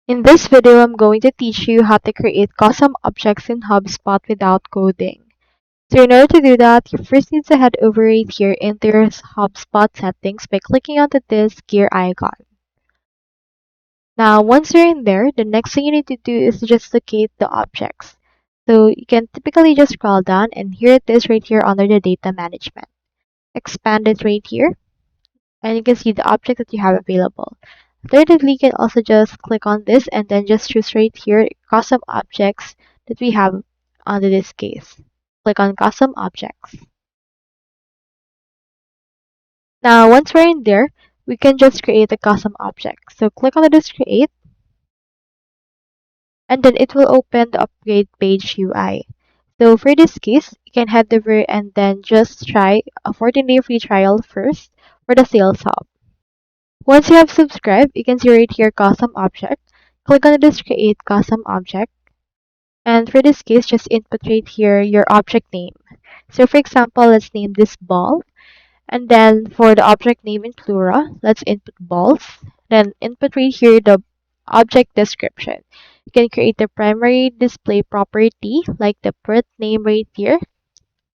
In this video, I'm going to teach you how to create custom objects in HubSpot without coding. So in order to do that, you first need to head over right here into your HubSpot settings by clicking onto this gear icon. Now, once you're in there, the next thing you need to do is just locate the objects. So you can typically just scroll down and here it is right here under the data management. Expand it right here and you can see the object that you have available. Alternatively, you can also just click on this and then just choose right here custom objects that we have under this case. Click on custom objects. Now, once we're in there, we can just create a custom object. So click on this create and then it will open the upgrade page UI. So for this case, you can head over and then just try a 14-day free trial first for the sales hub. Once you have subscribed, you can see right here custom object. Click on this create custom object. And for this case, just input right here your object name. So for example, let's name this ball. And then for the object name in plural, let's input balls. Then input right here the object description. You can create the primary display property like the birth name right here.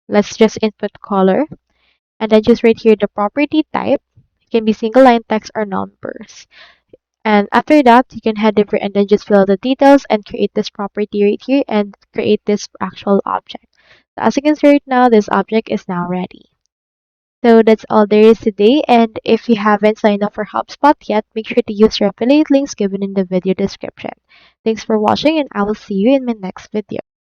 Let's just input color. And then just right here the property type. It can be single line text or numbers. And after that, you can head over and then just fill out the details and create this property right here and create this actual object. So as you can see right now, this object is now ready. So that's all there is today. And if you haven't signed up for HubSpot yet, make sure to use your affiliate links given in the video description. Thanks for watching and I will see you in my next video.